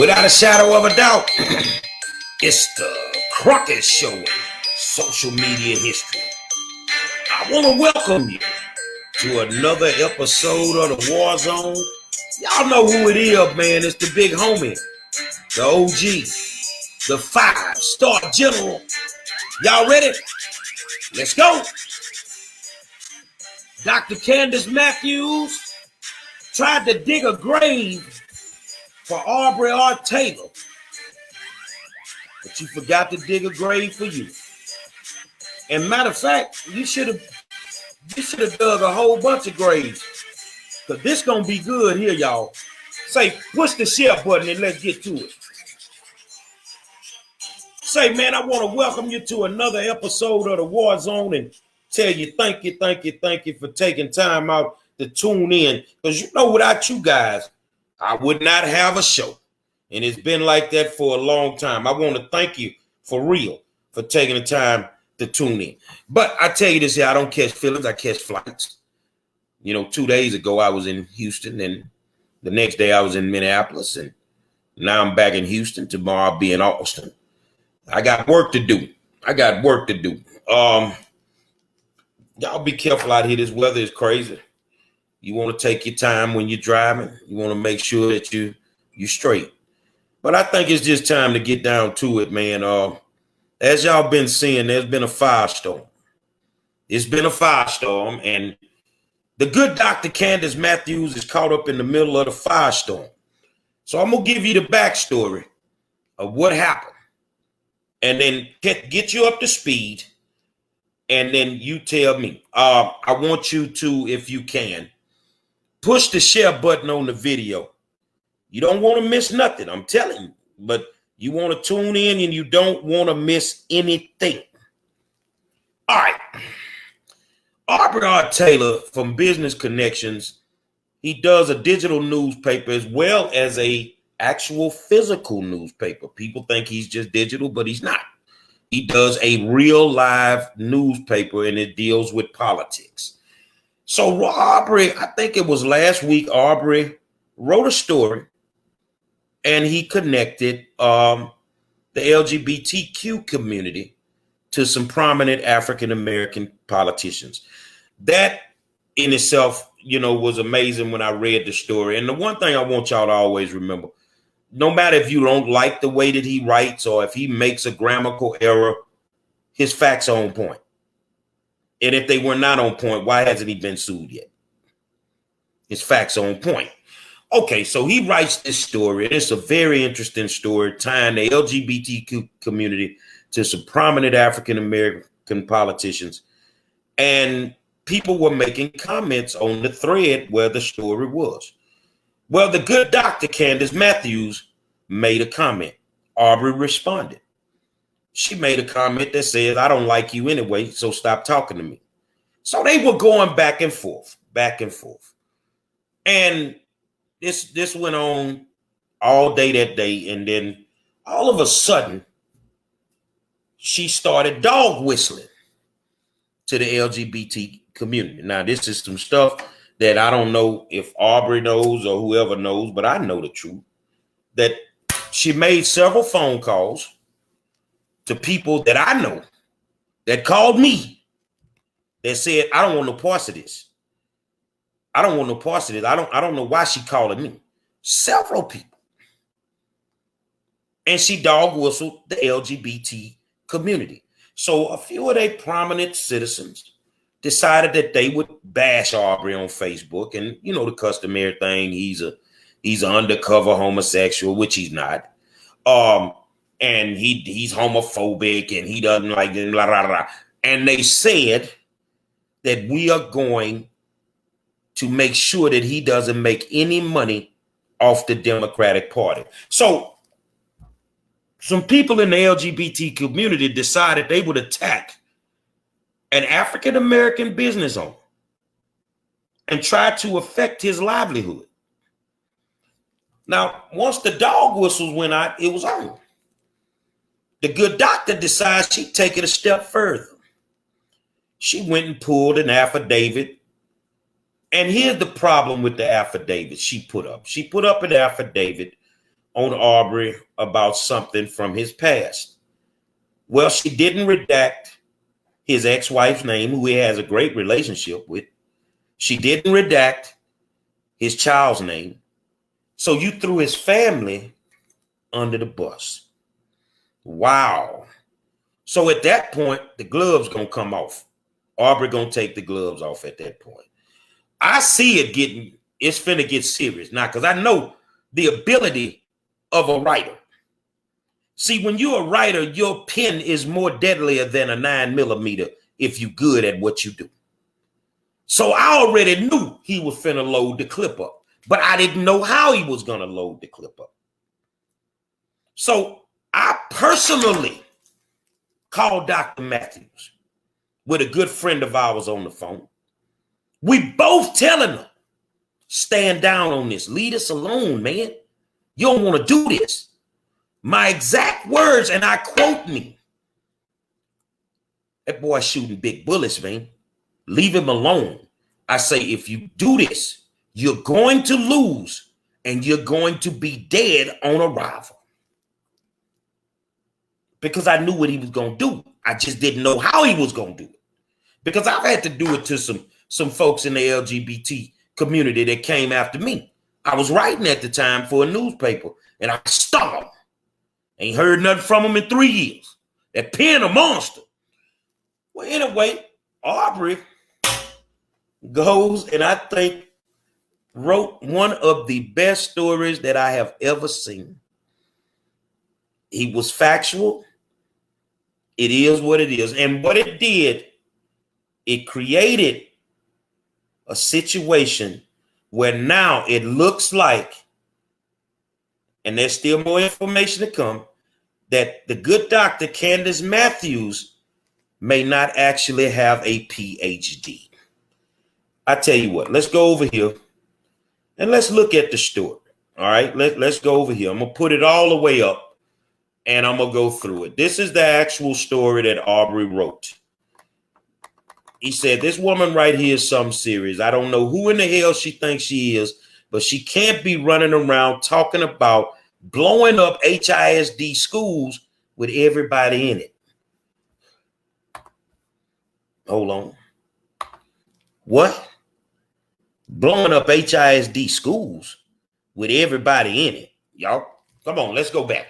Without a shadow of a doubt, it's the Crockett Show, social media history. I want to welcome you to another episode of the War Zone. Y'all know who it is, man. It's the big homie, the OG, the 5-star general. Y'all ready? Let's go. Dr. Candice Matthews tried to dig a grave for Aubrey R. Taylor, but you forgot to dig a grave for you. And matter of fact, you should have dug a whole bunch of graves, because this gonna be good here, y'all. Say, push the share button and let's get to it. Say, man, I want to welcome you to another episode of the War Zone and tell you thank you for taking time out to tune in. Because you know, without you guys, I would not have a show. And it's been like that for a long time. I want to thank you for real for taking the time to tune in. But I tell you this here, I don't catch feelings, I catch flights. You know, 2 days ago I was in Houston, and the next day I was in Minneapolis, and now I'm back in Houston. Tomorrow I'll be in Austin. I got work to do. Y'all be careful out here. This weather is crazy. You want to take your time when you're driving. You want to make sure that you're straight. But I think it's just time to get down to it, man. As y'all been seeing, there's been a firestorm. It's been a firestorm, and the good Dr. Candice Matthews is caught up in the middle of the firestorm. So I'm going to give you the backstory of what happened, and then get you up to speed, and then you tell me. I want you to, if you can, push the share button on the video. You don't want to miss nothing, I'm telling you, but you want to tune in and you don't want to miss anything. All right. Aubrey R. Taylor from Business Connections, he does a digital newspaper as well as a actual physical newspaper. People think he's just digital, but he's not. He does a real live newspaper, and it deals with politics. So Aubrey, I think it was last week, Aubrey wrote a story, and he connected the LGBTQ community to some prominent African-American politicians. That in itself, you know, was amazing when I read the story. And the one thing I want y'all to always remember, no matter if you don't like the way that he writes or if he makes a grammatical error, his facts are on point. And if they were not on point, why hasn't he been sued yet? His facts are on point. Okay, so he writes this story, and it's a very interesting story tying the LGBTQ community to some prominent African-American politicians. And people were making comments on the thread where the story was. Well, the good Dr. Candice Matthews made a comment. Aubrey responded. She made a comment that says, I don't like you anyway, so stop talking to me. So they were going back and forth. And this went on all day that day. And then all of a sudden, she started dog whistling to the LGBT community. Now, this is some stuff that I don't know if Aubrey knows or whoever knows, but I know the truth. That she made several phone calls to people that I know that called me that said, I don't want no parts of this. I don't know why she calling me. Several people. And she dog whistled the LGBT community. So a few of their prominent citizens decided that they would bash Aubrey on Facebook. And you know, the customary thing, he's an undercover homosexual, which he's not. And he's homophobic and he doesn't like it, blah, blah, blah. And they said that we are going to make sure that he doesn't make any money off the Democratic Party. So some people in the LGBT community decided they would attack an African-American business owner and try to affect his livelihood. Now, once the dog whistles went out, it was on. The good doctor decides she'd take it a step further. She went and pulled an affidavit. And here's the problem with the affidavit she put up. She put up an affidavit on Aubrey about something from his past. Well, she didn't redact his ex-wife's name, who he has a great relationship with. She didn't redact his child's name. So you threw his family under the bus. Wow. So at that point, the gloves gonna come off. Aubrey gonna take the gloves off at that point. I see it's finna get serious now, because I know the ability of a writer. See, when you're a writer, your pen is more deadlier than a 9mm if you're good at what you do. So I already knew he was finna load the clip up, but I didn't know how he was gonna load the clip up. So I personally called Dr. Matthews with a good friend of ours on the phone. We both telling her, stand down on this. Leave us alone, man. You don't want to do this. My exact words, and I quote me. That boy shooting big bullets, man. Leave him alone. I say, if you do this, you're going to lose, and you're going to be dead on arrival. Because I knew what he was going to do. I just didn't know how he was going to do it. Because I've had to do it to some folks in the LGBT community that came after me. I was writing at the time for a newspaper, and I stung them. Ain't heard nothing from them in 3 years. That pen a monster. Well, anyway, Aubrey goes and I think wrote one of the best stories that I have ever seen. He was factual. It is what it is. And what it did, it created a situation where now it looks like, and there's still more information to come, that the good doctor, Candice Matthews, may not actually have a PhD. I tell you what, let's go over here and let's look at the story. All right, let's go over here. I'm going to put it all the way up and I'm going to go through it. This is the actual story that Aubrey wrote. He said, this woman right here is something serious. I don't know who in the hell she thinks she is, but she can't be running around talking about blowing up HISD schools with everybody in it. Hold on. What? Blowing up HISD schools with everybody in it. Y'all, come on, let's go back.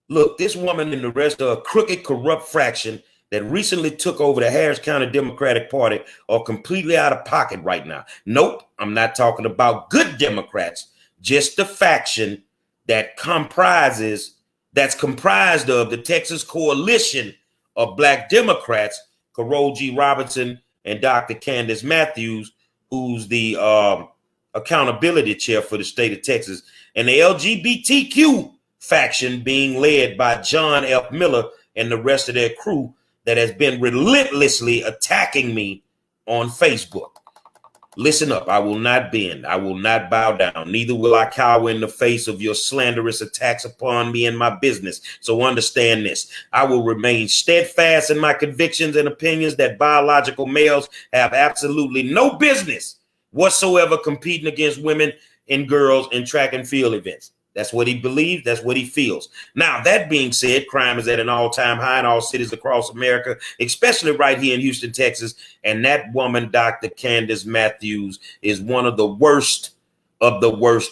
Look, this woman and the rest of a crooked, corrupt fraction that recently took over the Harris County Democratic Party are completely out of pocket right now. Nope, I'm not talking about good Democrats, just the faction that's comprised of the Texas Coalition of Black Democrats, Carol G. Robinson and Dr. Candice Matthews, who's the accountability chair for the state of Texas, and the LGBTQ faction being led by John F. Miller and the rest of their crew that has been relentlessly attacking me on Facebook. Listen up, I will not bend. I will not bow down. Neither will I cower in the face of your slanderous attacks upon me and my business. So understand this. I will remain steadfast in my convictions and opinions that biological males have absolutely no business whatsoever competing against women and girls in track and field events. That's what he believes. That's what he feels. Now, that being said, crime is at an all-time high in all cities across America, especially right here in Houston, Texas. And that woman, Dr. Candice Matthews, is one of the worst,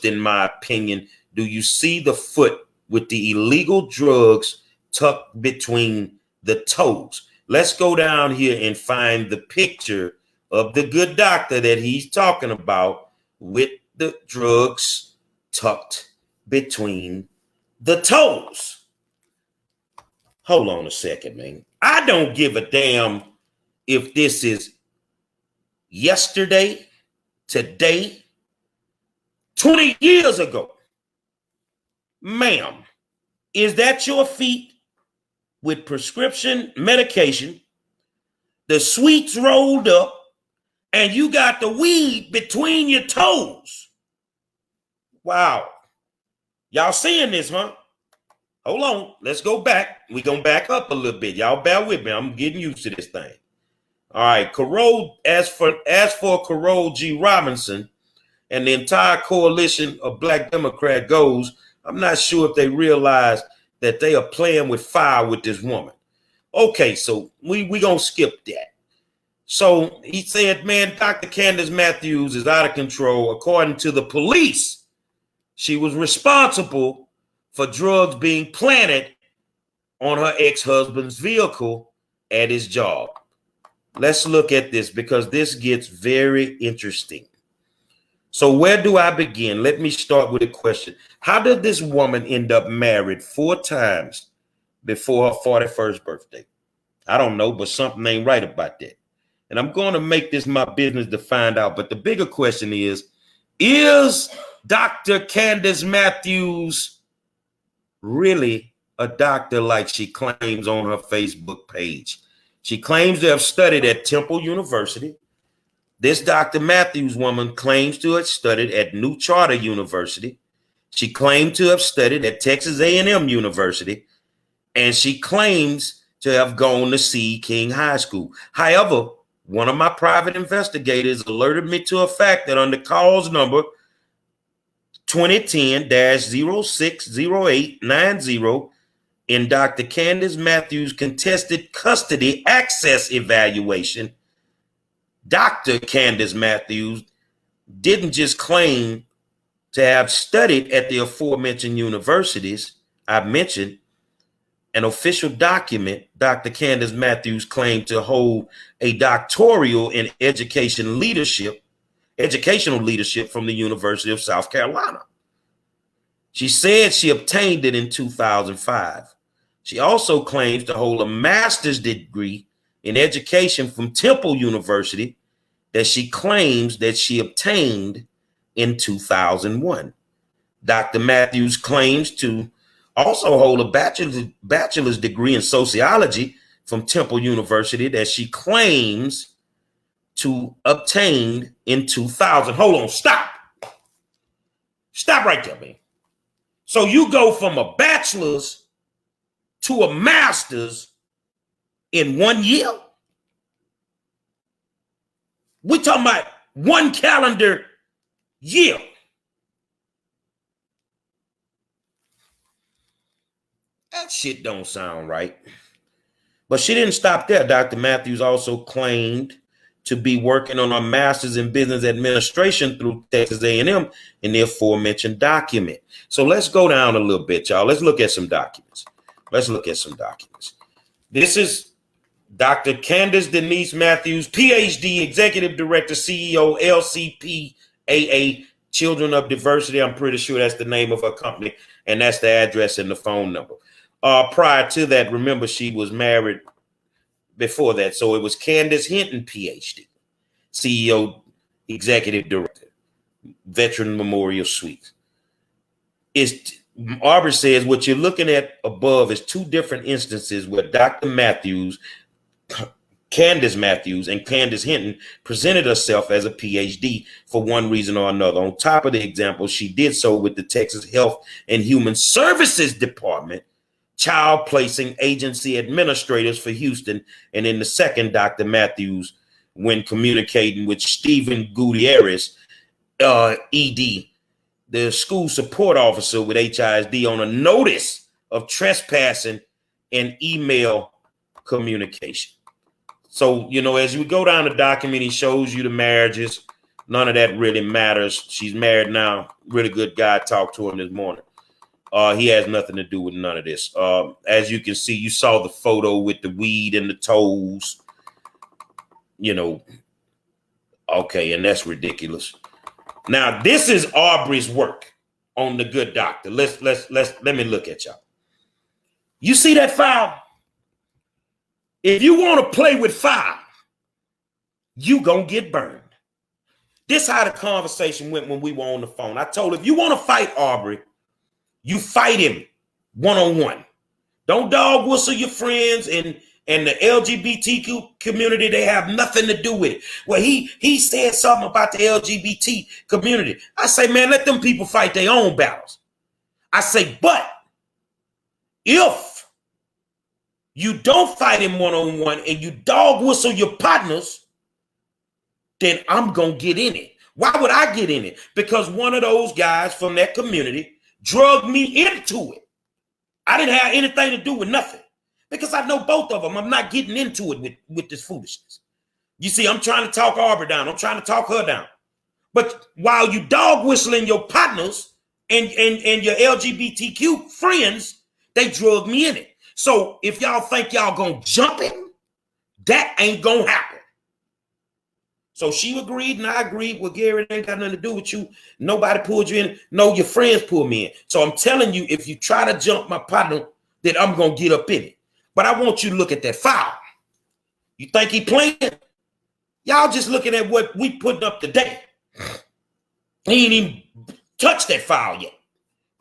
in my opinion. Do you see the foot with the illegal drugs tucked between the toes? Let's go down here and find the picture of the good doctor that he's talking about with the drugs tucked between the toes. Hold on a second, man. I don't give a damn if this is yesterday, today, 20 years ago. Ma'am, is that your feet with prescription medication, the sweets rolled up, and you got the weed between your toes? Wow. Y'all seeing this, huh? Hold on. Let's go back. We're going to back up a little bit. Y'all bear with me. I'm getting used to this thing. All right. As for Carol G. Robinson and the entire coalition of Black Democrat goes, I'm not sure if they realize that they are playing with fire with this woman. Okay, so we gonna skip that. So he said, man, Dr. Candice Matthews is out of control. According to the police, she was responsible for drugs being planted on her ex-husband's vehicle at his job. Let's look at this because this gets very interesting. So where do I begin? Let me start with a question. How did this woman end up married 4 times before her 41st birthday? I don't know, but something ain't right about that. And I'm going to make this my business to find out. But the bigger question is Dr. Candice Matthews really a doctor like she claims on her Facebook page? She claims to have studied at Temple University. This Dr. Matthews woman claims to have studied at New Charter University. She claimed to have studied at Texas A&M University. And she claims to have gone to Sea King High School. However, one of my private investigators alerted me to a fact that under calls number 2010-060890 in Dr. Candice Matthews' contested custody access evaluation, Dr. Candice Matthews didn't just claim to have studied at the aforementioned universities I've mentioned. An official document, Dr. Candice Matthews claimed to hold a doctoral in educational leadership from the University of South Carolina. She said she obtained it in 2005. She also claims to hold a master's degree in education from Temple University that she claims that she obtained in 2001. Dr. Matthews claims to also hold a bachelor's degree in sociology from Temple University that she claims to obtain in 2000. Hold on, stop. Stop right there, man. So you go from a bachelor's to a master's in 1 year? We're talking about 1 calendar year. That shit don't sound right. But she didn't stop there. Dr. Matthews also claimed to be working on a master's in business administration through Texas A&M in the aforementioned document. So let's go down a little bit, y'all. Let's look at some documents. This is Dr. Candice Denise Matthews, PhD, Executive Director, CEO, LCPAA, Children of Diversity. I'm pretty sure that's the name of her company, and that's the address and the phone number. Prior to that, remember, she was married before that. So it was Candice Hinton, PhD, CEO, Executive Director, Veteran Memorial Suites. Aubrey says what you're looking at above is 2 different instances where Dr. Matthews, Candice Matthews, and Candice Hinton presented herself as a PhD for one reason or another. On top of the example, she did so with the Texas Health and Human Services Department, Child Placing Agency Administrators for Houston. And in the second, Dr. Matthews, when communicating with Stephen Gutierrez, ED, the school support officer with HISD, on a notice of trespassing and email communication. So, you know, as we go down the document, he shows you the marriages. None of that really matters. She's married now. Really good guy. Talked to him this morning. He has nothing to do with none of this. As you can see, you saw the photo with the weed and the toes. You know, okay, and that's ridiculous. Now, this is Aubrey's work on The Good Doctor. Let me look at y'all. You see that file? If you want to play with fire, you gonna get burned. This how the conversation went when we were on the phone. I told her, if you want to fight Aubrey, you fight him one-on-one. Don't dog whistle your friends and the LGBTQ community. They have nothing to do with it. Well, he said something about the LGBT community. I say, man, let them people fight their own battles. I say, but if you don't fight him one-on-one and you dog whistle your partners, then I'm going to get in it. Why would I get in it? Because one of those guys from that community drugged me into it. I didn't have anything to do with nothing because I know both of them. I'm not getting into it with this foolishness. You see, I'm trying to talk Aubrey down. I'm trying to talk her down. But while you dog whistling your partners and your LGBTQ friends, they drug me in it. So if y'all think y'all gonna jump in, that ain't gonna happen. So she agreed and I agreed. Well, Gary, it ain't got nothing to do with you. Nobody pulled you in. No, your friends pulled me in. So I'm telling you, if you try to jump my partner, then I'm gonna get up in it. But I want you to look at that file. You think he playing? Y'all just looking at what we putting up today. He ain't even touched that file yet.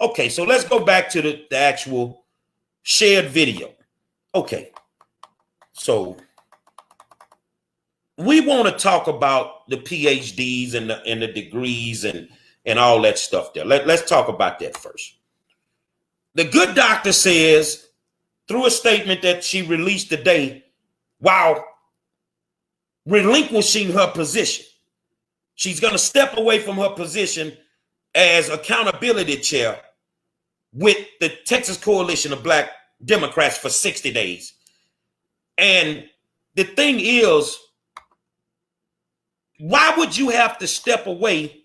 Okay, so let's go back to the actual shared video. Okay, so we want to talk about the PhDs and the degrees and all that stuff there. Let's talk about that first. The good doctor says through a statement that she released today, while relinquishing her position, she's going to step away from her position as accountability chair with the Texas Coalition of Black Democrats for 60 days. And the thing is, why would you have to step away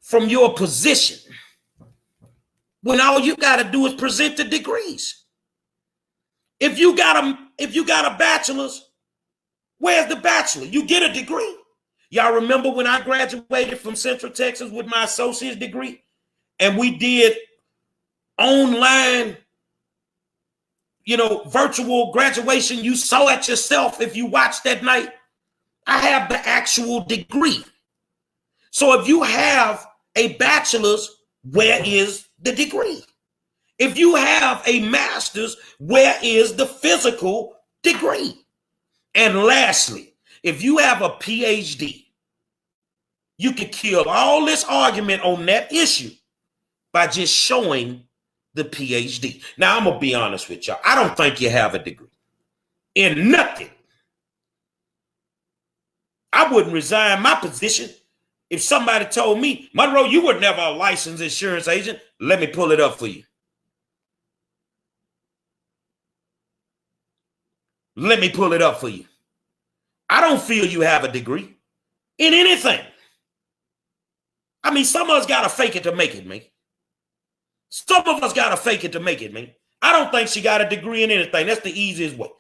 from your position when all you got to do is present the degrees? If you got a bachelor's, where's the bachelor? You get a degree. Y'all remember when I graduated from Central Texas with my associate's degree and we did online, virtual graduation? You saw it yourself if you watched that night. I have the actual degree. So if you have a bachelor's, where is the degree? If you have a master's, where is the physical degree? And lastly, if you have a PhD, you can kill all this argument on that issue by just showing the PhD. Now, I'm going to be honest with y'all. I don't think you have a degree in nothing. I wouldn't resign my position if somebody told me, Monroe, you were never a licensed insurance agent. Let me pull it up for you. Let me pull it up for you. I don't feel you have a degree in anything. I mean, some of us got to fake it to make it, man. Some of us got to fake it to make it, man. I don't think she got a degree in anything. That's the easiest way.